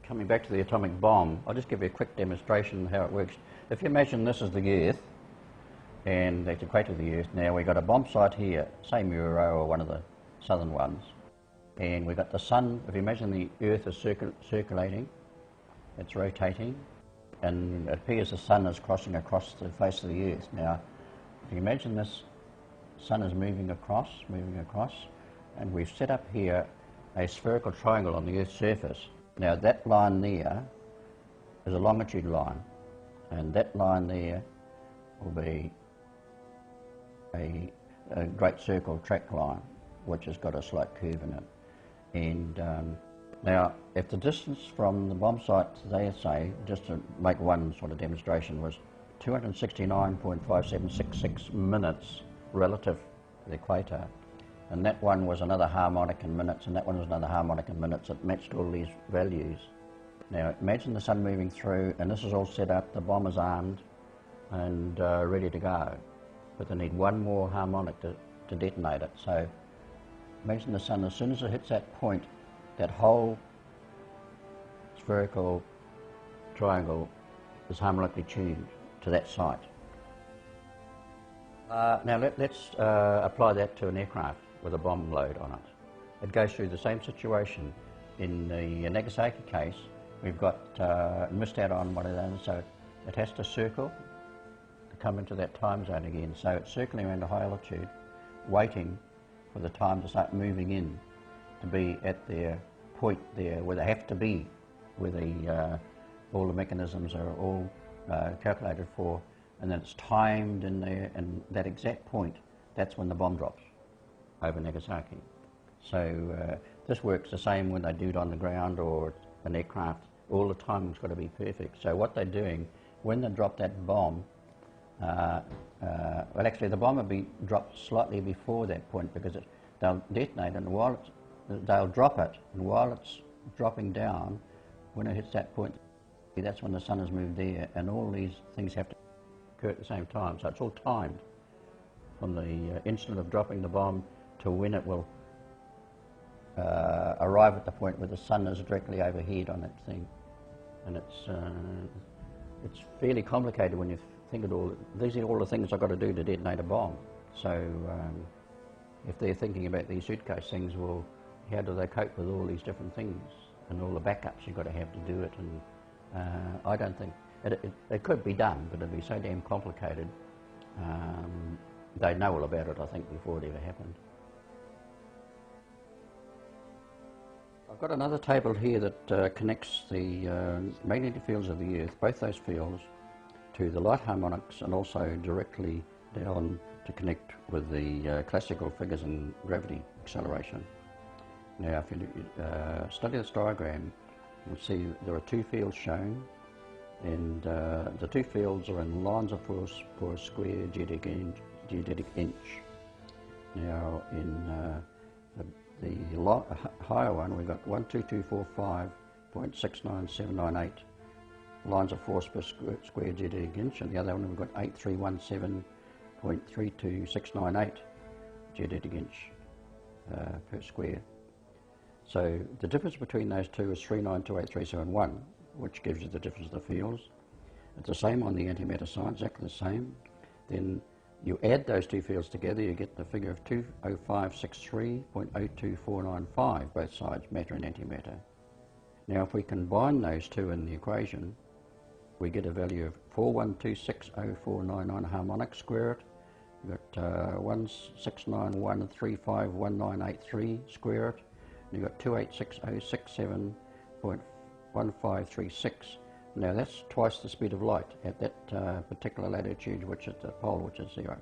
coming back to the atomic bomb, I'll just give you a quick demonstration of how it works. If you imagine this is the Earth, and that's the equator of the Earth. Now we've got a bomb site here, say Muro or one of the southern ones, and we've got the sun. If you imagine the Earth is circulating, it's rotating, and it appears the sun is crossing across the face of the Earth. Now, if you imagine this sun is moving across, and we've set up here a spherical triangle on the Earth's surface. Now that line there is a longitude line, and that line there will be a great circle track line, which has got a slight curve in it. And now, if the distance from the bomb site, they say, just to make one sort of demonstration, was 269.5766 minutes relative to the equator, and that one was another harmonic in minutes, and that one was another harmonic in minutes, it matched all these values. Now, imagine the sun moving through, and this is all set up, the bomb is armed and ready to go. But they need one more harmonic to detonate it. So imagine the sun, as soon as it hits that point, that whole spherical triangle is harmonically tuned to that site. Now let's apply that to an aircraft with a bomb load on it. It goes through the same situation. In the Nagasaki case, we've got missed out on one of those, so it has to circle to come into that time zone again. So it's circling around a high altitude, waiting for the time to start moving in, to be at their point there where they have to be, where all the mechanisms are all calculated for, and then it's timed in there, and that exact point, that's when the bomb drops over Nagasaki. So this works the same when they do it on the ground or an aircraft. All the timing's got to be perfect. So what they're doing, when they drop that bomb, well actually the bomb will be dropped slightly before that point, because they'll detonate, and they'll drop it, and while it's dropping down, when it hits that point, that's when the sun has moved there, and all these things have to occur at the same time. So it's all timed from the instant of dropping the bomb to when it will arrive at the point where the sun is directly overhead on that thing. And it's fairly complicated when you think of all. These are all the things I've got to do to detonate a bomb. So if they're thinking about these suitcase things, well, how do they cope with all these different things and all the backups you've got to have to do it? And I don't think it could be done, but it'd be so damn complicated. They'd know all about it, I think, before it ever happened. I've got another table here that connects the magnetic fields of the Earth, both those fields, to the light harmonics, and also directly down to connect with the classical figures in gravity acceleration. Now, if you study this diagram, you'll see there are two fields shown, and the two fields are in lines of force per square geodetic inch. Now, in the higher one, we've got 12245.69798 lines of force per square geodetic inch, and the other one we've got 8317.32698 geodetic inch per square. So the difference between those two is 3928371, which gives you the difference of the fields. It's the same on the antimatter side, exactly the same. Then you add those two fields together, you get the figure of 20563.02495, both sides, matter and antimatter. Now if we combine those two in the equation, we get a value of 41260499 harmonic, square it. We've got 1691351983, square it. And you've got 286067.1536. Now that's twice the speed of light at that particular latitude, which is the pole, which is 0.